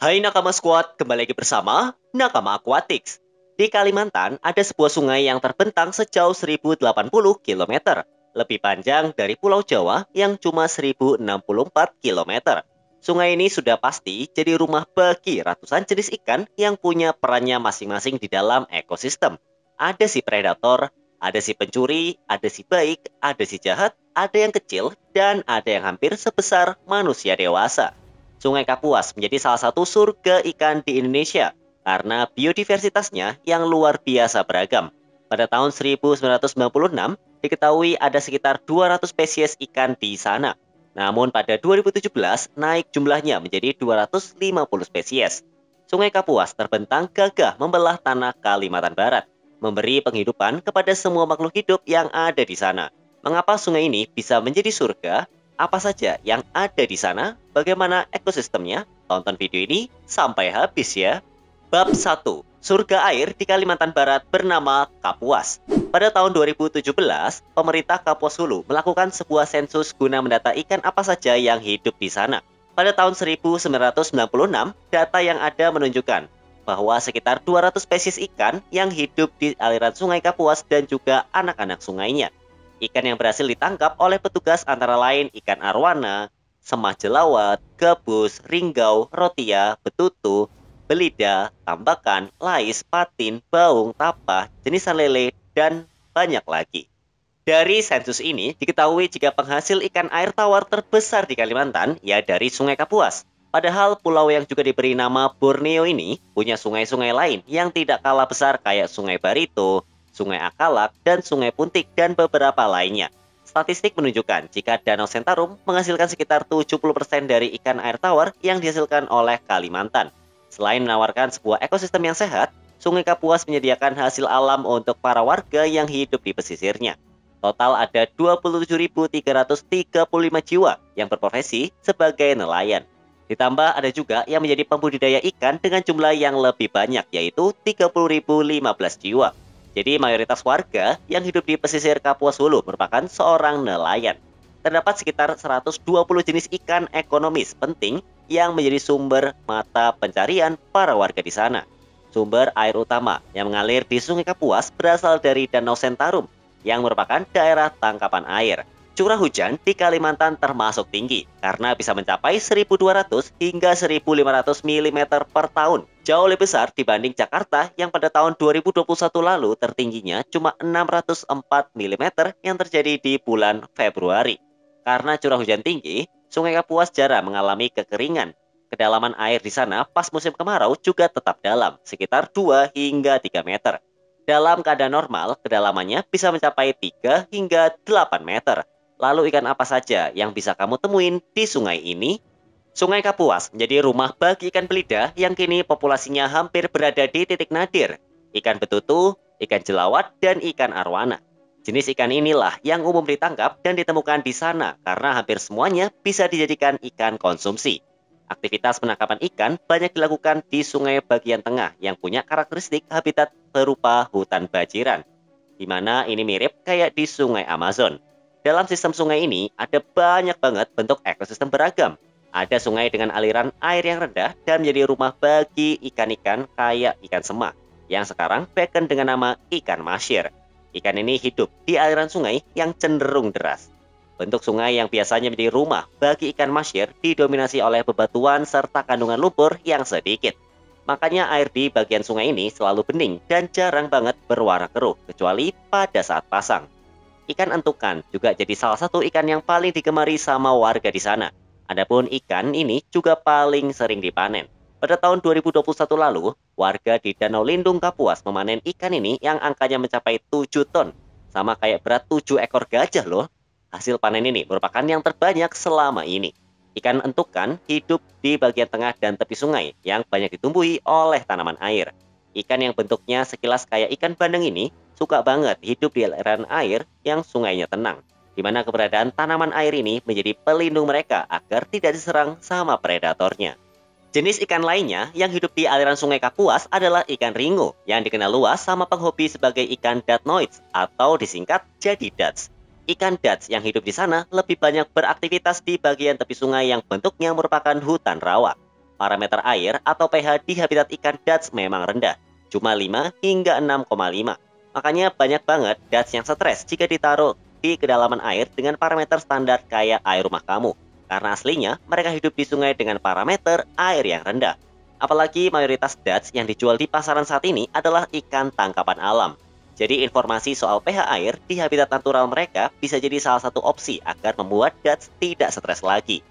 Hai Nakama Squad, kembali lagi bersama Nakama Aquatics. Di Kalimantan, ada sebuah sungai yang terbentang sejauh 1080 km, lebih panjang dari Pulau Jawa yang cuma 1064 km. Sungai ini sudah pasti jadi rumah bagi ratusan jenis ikan yang punya perannya masing-masing di dalam ekosistem. Ada si predator, ada si pencuri, ada si baik, ada si jahat, ada yang kecil, dan ada yang hampir sebesar manusia dewasa. Sungai Kapuas menjadi salah satu surga ikan di Indonesia karena biodiversitasnya yang luar biasa beragam. Pada tahun 1996, diketahui ada sekitar 200 spesies ikan di sana. Namun pada 2017 naik jumlahnya menjadi 250 spesies. Sungai Kapuas terbentang gagah membelah tanah Kalimantan Barat, memberi penghidupan kepada semua makhluk hidup yang ada di sana. Mengapa sungai ini bisa menjadi surga? Apa saja yang ada di sana? Bagaimana ekosistemnya? Tonton video ini sampai habis ya. Bab 1. Surga air di Kalimantan Barat bernama Kapuas. Pada tahun 2017, pemerintah Kapuas Hulu melakukan sebuah sensus guna mendata ikan apa saja yang hidup di sana. Pada tahun 1996, data yang ada menunjukkan bahwa sekitar 200 spesies ikan yang hidup di aliran sungai Kapuas dan juga anak-anak sungainya. Ikan yang berhasil ditangkap oleh petugas antara lain ikan arwana, semah jelawat, gabus, ringgau, rotia, betutu, belida, tambakan, lais, patin, baung, tapah, jenisan lele, dan banyak lagi. Dari sensus ini diketahui jika penghasil ikan air tawar terbesar di Kalimantan ya dari Sungai Kapuas. Padahal pulau yang juga diberi nama Borneo ini punya sungai-sungai lain yang tidak kalah besar kayak Sungai Barito, Sungai Akalak, dan Sungai Puntik, dan beberapa lainnya. Statistik menunjukkan jika Danau Sentarum menghasilkan sekitar 70% dari ikan air tawar yang dihasilkan oleh Kalimantan. Selain menawarkan sebuah ekosistem yang sehat, Sungai Kapuas menyediakan hasil alam untuk para warga yang hidup di pesisirnya. Total ada 27.335 jiwa yang berprofesi sebagai nelayan. Ditambah ada juga yang menjadi pembudidaya ikan dengan jumlah yang lebih banyak, yaitu 30.015 jiwa. Jadi mayoritas warga yang hidup di pesisir Kapuas Hulu merupakan seorang nelayan. Terdapat sekitar 120 jenis ikan ekonomis penting yang menjadi sumber mata pencarian para warga di sana. Sumber air utama yang mengalir di Sungai Kapuas berasal dari Danau Sentarum yang merupakan daerah tangkapan air. Curah hujan di Kalimantan termasuk tinggi karena bisa mencapai 1.200 hingga 1.500 mm per tahun. Jauh lebih besar dibanding Jakarta yang pada tahun 2021 lalu tertingginya cuma 604 mm yang terjadi di bulan Februari. Karena curah hujan tinggi, Sungai Kapuas jarang mengalami kekeringan. Kedalaman air di sana pas musim kemarau juga tetap dalam, sekitar 2 hingga 3 meter. Dalam keadaan normal, kedalamannya bisa mencapai 3 hingga 8 meter. Lalu ikan apa saja yang bisa kamu temuin di sungai ini? Sungai Kapuas menjadi rumah bagi ikan belida yang kini populasinya hampir berada di titik nadir. Ikan betutu, ikan jelawat, dan ikan arwana. Jenis ikan inilah yang umum ditangkap dan ditemukan di sana karena hampir semuanya bisa dijadikan ikan konsumsi. Aktivitas penangkapan ikan banyak dilakukan di sungai bagian tengah yang punya karakteristik habitat berupa hutan bajiran, di mana ini mirip kayak di sungai Amazon. Dalam sistem sungai ini ada banyak banget bentuk ekosistem beragam. Ada sungai dengan aliran air yang rendah dan menjadi rumah bagi ikan-ikan kayak ikan sema, yang sekarang beken dengan nama ikan masyir. Ikan ini hidup di aliran sungai yang cenderung deras. Bentuk sungai yang biasanya menjadi rumah bagi ikan masyir didominasi oleh bebatuan serta kandungan lumpur yang sedikit. Makanya air di bagian sungai ini selalu bening dan jarang banget berwarna keruh, kecuali pada saat pasang. Ikan entukan juga jadi salah satu ikan yang paling digemari sama warga di sana. Adapun ikan ini juga paling sering dipanen. Pada tahun 2021 lalu, warga di Danau Lindung Kapuas memanen ikan ini yang angkanya mencapai 7 ton. Sama kayak berat 7 ekor gajah loh. Hasil panen ini merupakan yang terbanyak selama ini. Ikan entukan hidup di bagian tengah dan tepi sungai yang banyak ditumbuhi oleh tanaman air. Ikan yang bentuknya sekilas kayak ikan bandeng ini suka banget hidup di aliran air yang sungainya tenang, di mana keberadaan tanaman air ini menjadi pelindung mereka agar tidak diserang sama predatornya. Jenis ikan lainnya yang hidup di aliran sungai Kapuas adalah ikan ringu, yang dikenal luas sama penghobi sebagai ikan datnoids atau disingkat jadi dats. Ikan dats yang hidup di sana lebih banyak beraktivitas di bagian tepi sungai yang bentuknya merupakan hutan rawa. Parameter air atau pH di habitat ikan Dutch memang rendah, cuma 5 hingga 6,5. Makanya banyak banget Dutch yang stres jika ditaruh di kedalaman air dengan parameter standar kayak air rumah kamu. Karena aslinya mereka hidup di sungai dengan parameter air yang rendah. Apalagi mayoritas Dutch yang dijual di pasaran saat ini adalah ikan tangkapan alam. Jadi informasi soal pH air di habitat natural mereka bisa jadi salah satu opsi agar membuat Dutch tidak stres lagi.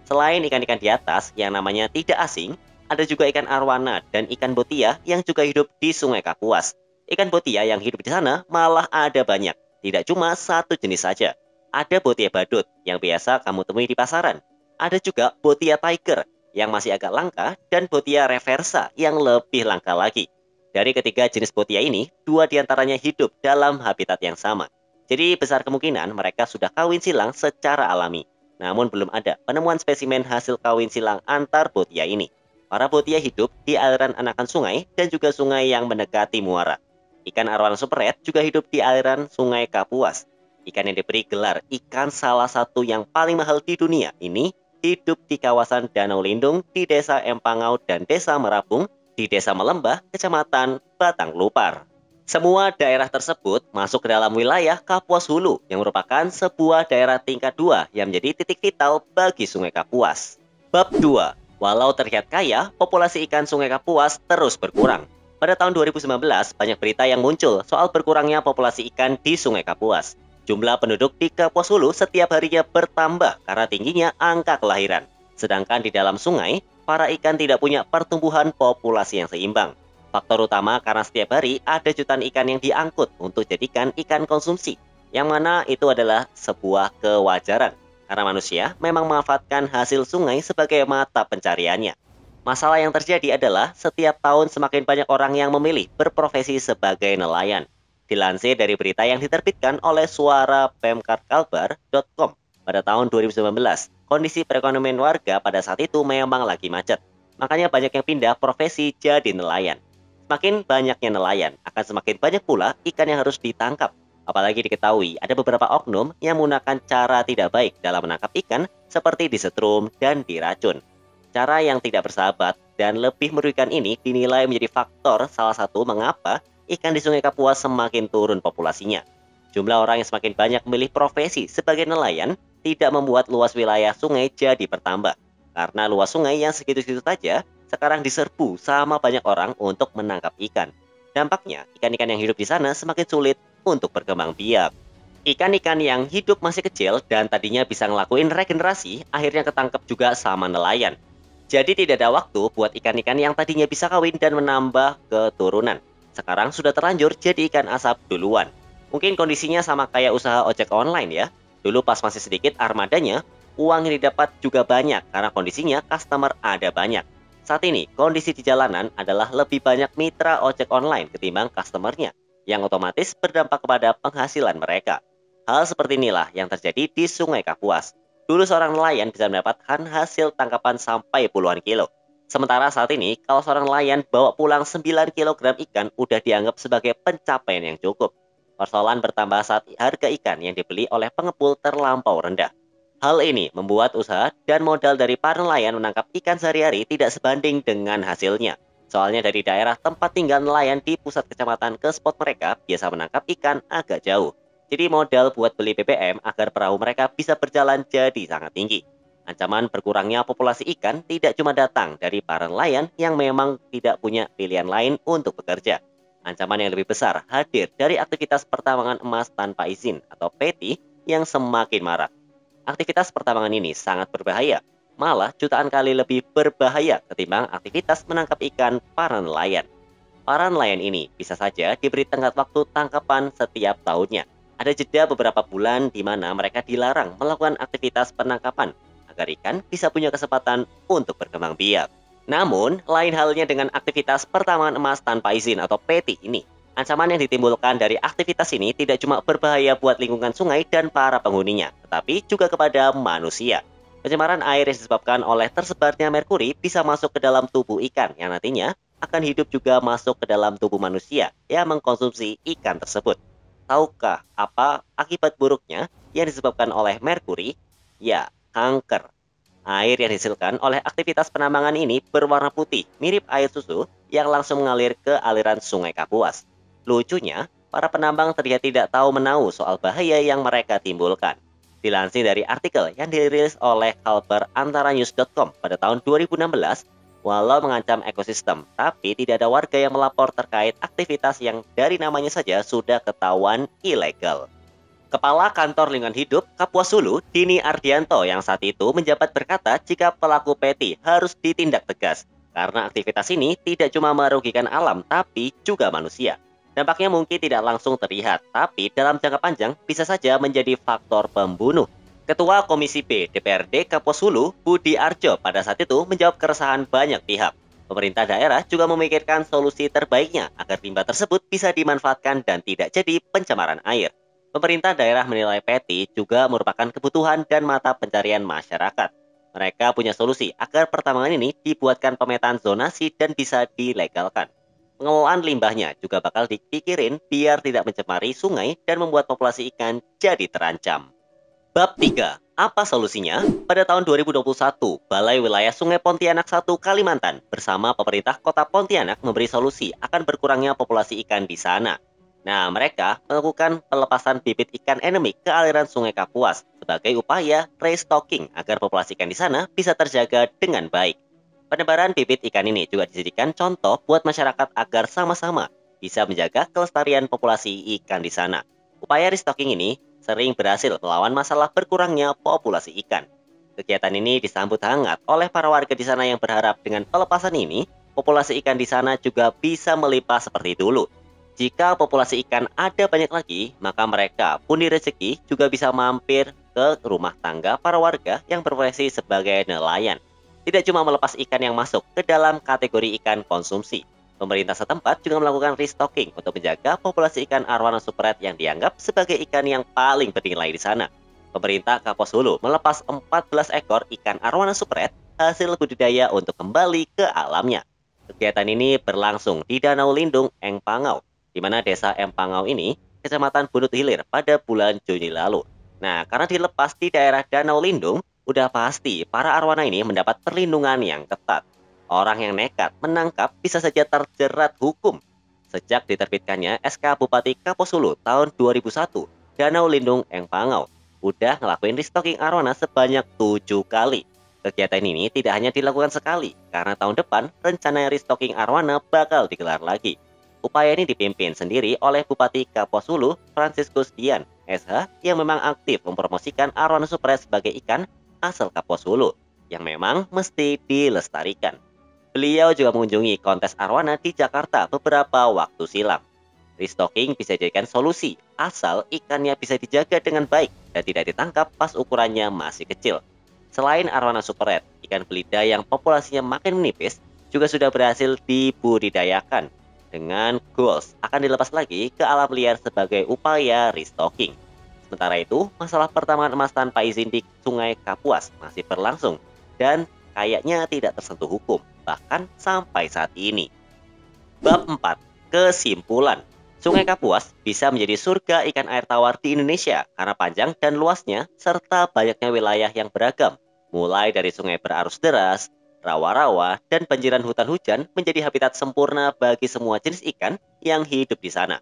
Selain ikan-ikan di atas yang namanya tidak asing, ada juga ikan arwana dan ikan botia yang juga hidup di Sungai Kapuas. Ikan botia yang hidup di sana malah ada banyak, tidak cuma satu jenis saja. Ada botia badut yang biasa kamu temui di pasaran. Ada juga botia tiger yang masih agak langka dan botia reversa yang lebih langka lagi. Dari ketiga jenis botia ini, dua diantaranya hidup dalam habitat yang sama. Jadi besar kemungkinan mereka sudah kawin silang secara alami. Namun belum ada penemuan spesimen hasil kawin silang antar botia ini. Para botia hidup di aliran anakan sungai dan juga sungai yang mendekati muara. Ikan arowana super red juga hidup di aliran sungai Kapuas. Ikan yang diberi gelar ikan salah satu yang paling mahal di dunia ini hidup di kawasan Danau Lindung di Desa Empangau dan Desa Merapung di Desa Melembah, Kecamatan Batang Lupar. Semua daerah tersebut masuk ke dalam wilayah Kapuas Hulu yang merupakan sebuah daerah tingkat 2 yang menjadi titik vital bagi Sungai Kapuas. Bab 2. Walau terlihat kaya, populasi ikan Sungai Kapuas terus berkurang. Pada tahun 2019, banyak berita yang muncul soal berkurangnya populasi ikan di Sungai Kapuas. Jumlah penduduk di Kapuas Hulu setiap harinya bertambah karena tingginya angka kelahiran. Sedangkan di dalam sungai, para ikan tidak punya pertumbuhan populasi yang seimbang. Faktor utama karena setiap hari ada jutaan ikan yang diangkut untuk jadikan ikan konsumsi, yang mana itu adalah sebuah kewajaran, karena manusia memang memanfaatkan hasil sungai sebagai mata pencariannya. Masalah yang terjadi adalah setiap tahun semakin banyak orang yang memilih berprofesi sebagai nelayan. Dilansir dari berita yang diterbitkan oleh suarapemkarkalbar.com pada tahun 2019, kondisi perekonomian warga pada saat itu memang lagi macet. Makanya banyak yang pindah profesi jadi nelayan. Semakin banyaknya nelayan, akan semakin banyak pula ikan yang harus ditangkap. Apalagi diketahui ada beberapa oknum yang menggunakan cara tidak baik dalam menangkap ikan seperti disetrum dan diracun. Cara yang tidak bersahabat dan lebih merugikan ini dinilai menjadi faktor salah satu mengapa ikan di Sungai Kapuas semakin turun populasinya. Jumlah orang yang semakin banyak memilih profesi sebagai nelayan tidak membuat luas wilayah sungai jadi bertambah. Karena luas sungai yang segitu-segitu saja sekarang diserbu sama banyak orang untuk menangkap ikan. Dampaknya, ikan-ikan yang hidup di sana semakin sulit untuk berkembang biak. Ikan-ikan yang hidup masih kecil dan tadinya bisa ngelakuin regenerasi, akhirnya ketangkep juga sama nelayan. Jadi tidak ada waktu buat ikan-ikan yang tadinya bisa kawin dan menambah keturunan. Sekarang sudah terlanjur jadi ikan asap duluan. Mungkin kondisinya sama kayak usaha ojek online ya. Dulu pas masih sedikit armadanya, uang yang didapat juga banyak karena kondisinya customer ada banyak. Saat ini, kondisi di jalanan adalah lebih banyak mitra ojek online ketimbang customernya, yang otomatis berdampak kepada penghasilan mereka. Hal seperti inilah yang terjadi di Sungai Kapuas. Dulu seorang nelayan bisa mendapatkan hasil tangkapan sampai puluhan kilo. Sementara saat ini, kalau seorang nelayan bawa pulang 9 kg ikan udah dianggap sebagai pencapaian yang cukup. Persoalan bertambah saat harga ikan yang dibeli oleh pengepul terlampau rendah. Hal ini membuat usaha dan modal dari para nelayan menangkap ikan sehari-hari tidak sebanding dengan hasilnya. Soalnya dari daerah tempat tinggal nelayan di pusat kecamatan ke spot mereka biasa menangkap ikan agak jauh. Jadi modal buat beli BBM agar perahu mereka bisa berjalan jadi sangat tinggi. Ancaman berkurangnya populasi ikan tidak cuma datang dari para nelayan yang memang tidak punya pilihan lain untuk bekerja. Ancaman yang lebih besar hadir dari aktivitas pertambangan emas tanpa izin atau PETI yang semakin marak. Aktivitas pertambangan ini sangat berbahaya, malah jutaan kali lebih berbahaya ketimbang aktivitas menangkap ikan para nelayan. Para nelayan ini bisa saja diberi tenggat waktu tangkapan setiap tahunnya. Ada jeda beberapa bulan di mana mereka dilarang melakukan aktivitas penangkapan agar ikan bisa punya kesempatan untuk berkembang biak. Namun, lain halnya dengan aktivitas pertambangan emas tanpa izin atau PETI ini. Ancaman yang ditimbulkan dari aktivitas ini tidak cuma berbahaya buat lingkungan sungai dan para penghuninya, tetapi juga kepada manusia. Pencemaran air yang disebabkan oleh tersebarnya merkuri bisa masuk ke dalam tubuh ikan yang nantinya akan hidup juga masuk ke dalam tubuh manusia yang mengkonsumsi ikan tersebut. Tahukah apa akibat buruknya yang disebabkan oleh merkuri? Ya, kanker. Air yang dihasilkan oleh aktivitas penambangan ini berwarna putih, mirip air susu yang langsung mengalir ke aliran Sungai Kapuas. Lucunya, para penambang terlihat tidak tahu menahu soal bahaya yang mereka timbulkan. Dilansir dari artikel yang dirilis oleh Kalber antaranews.com pada tahun 2016, walau mengancam ekosistem, tapi tidak ada warga yang melapor terkait aktivitas yang dari namanya saja sudah ketahuan ilegal. Kepala Kantor Lingkungan Hidup Kapuas Hulu, Dini Ardianto yang saat itu menjabat berkata jika pelaku PET harus ditindak tegas karena aktivitas ini tidak cuma merugikan alam tapi juga manusia. Dampaknya mungkin tidak langsung terlihat, tapi dalam jangka panjang bisa saja menjadi faktor pembunuh. Ketua Komisi B DPRD Kapuas Hulu, Budi Arjo pada saat itu menjawab keresahan banyak pihak. Pemerintah daerah juga memikirkan solusi terbaiknya agar limbah tersebut bisa dimanfaatkan dan tidak jadi pencemaran air. Pemerintah daerah menilai PET juga merupakan kebutuhan dan mata pencarian masyarakat. Mereka punya solusi agar pertambangan ini dibuatkan pemetaan zonasi dan bisa dilegalkan. Pengelolaan limbahnya juga bakal dipikirin biar tidak mencemari sungai dan membuat populasi ikan jadi terancam. Bab 3. Apa solusinya? Pada tahun 2021, Balai Wilayah Sungai Pontianak 1 Kalimantan bersama pemerintah Kota Pontianak memberi solusi akan berkurangnya populasi ikan di sana. Nah, mereka melakukan pelepasan bibit ikan endemik ke aliran Sungai Kapuas sebagai upaya restocking agar populasi ikan di sana bisa terjaga dengan baik. Penebaran bibit ikan ini juga dijadikan contoh buat masyarakat agar sama-sama bisa menjaga kelestarian populasi ikan di sana. Upaya restocking ini sering berhasil melawan masalah berkurangnya populasi ikan. Kegiatan ini disambut hangat oleh para warga di sana yang berharap dengan pelepasan ini, populasi ikan di sana juga bisa melimpah seperti dulu. Jika populasi ikan ada banyak lagi, maka mereka pundi rezeki juga bisa mampir ke rumah tangga para warga yang berprofesi sebagai nelayan. Tidak cuma melepas ikan yang masuk ke dalam kategori ikan konsumsi. Pemerintah setempat juga melakukan restocking untuk menjaga populasi ikan arwana superet yang dianggap sebagai ikan yang paling bernilai di sana. Pemerintah Kapuas Hulu melepas 14 ekor ikan arwana superet hasil budidaya untuk kembali ke alamnya. Kegiatan ini berlangsung di Danau Lindung, Engpangau, di mana desa Empangau ini, kecamatan Bunut Hilir pada bulan Juni lalu. Nah, karena dilepas di daerah Danau Lindung, udah pasti para arwana ini mendapat perlindungan yang ketat. Orang yang nekat menangkap bisa saja terjerat hukum. Sejak diterbitkannya SK Bupati Kapuas Hulu tahun 2001, Danau Lindung Engpangau udah ngelakuin restocking arwana sebanyak 7 kali. Kegiatan ini tidak hanya dilakukan sekali, karena tahun depan rencana restocking arwana bakal digelar lagi. Upaya ini dipimpin sendiri oleh Bupati Kapuas Hulu, Franciscus Dian, SH, yang memang aktif mempromosikan arwana superet sebagai ikan asal Kapuas Hulu, yang memang mesti dilestarikan. Beliau juga mengunjungi kontes arwana di Jakarta beberapa waktu silam. Restocking bisa dijadikan solusi, asal ikannya bisa dijaga dengan baik dan tidak ditangkap pas ukurannya masih kecil. Selain arwana superet, ikan belida yang populasinya makin menipis juga sudah berhasil dibudidayakan. Dengan goals akan dilepas lagi ke alam liar sebagai upaya restocking. Sementara itu, masalah pertambangan emas tanpa izin di Sungai Kapuas masih berlangsung dan kayaknya tidak tersentuh hukum, bahkan sampai saat ini. Bab 4. Kesimpulan. Sungai Kapuas bisa menjadi surga ikan air tawar di Indonesia karena panjang dan luasnya serta banyaknya wilayah yang beragam, mulai dari sungai berarus deras, rawa-rawa, dan banjiran hutan hujan menjadi habitat sempurna bagi semua jenis ikan yang hidup di sana.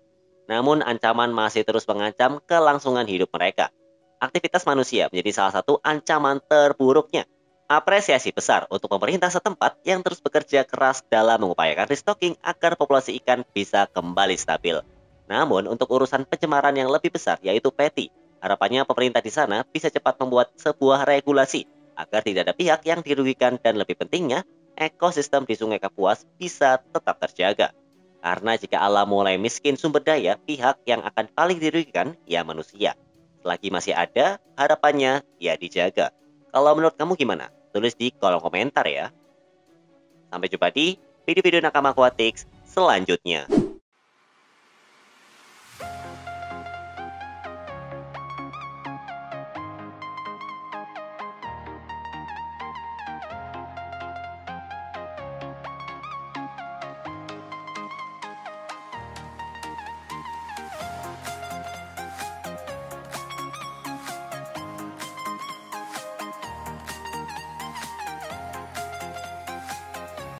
Namun ancaman masih terus mengancam kelangsungan hidup mereka. Aktivitas manusia menjadi salah satu ancaman terburuknya. Apresiasi besar untuk pemerintah setempat yang terus bekerja keras dalam mengupayakan restocking agar populasi ikan bisa kembali stabil. Namun untuk urusan pencemaran yang lebih besar yaitu PET, harapannya pemerintah di sana bisa cepat membuat sebuah regulasi agar tidak ada pihak yang dirugikan dan lebih pentingnya, ekosistem di Sungai Kapuas bisa tetap terjaga. Karena jika alam mulai miskin sumber daya, pihak yang akan paling dirugikan ya manusia. Selagi masih ada, harapannya ya dijaga. Kalau menurut kamu gimana? Tulis di kolom komentar ya. Sampai jumpa di video-video Nakama Aquatics selanjutnya.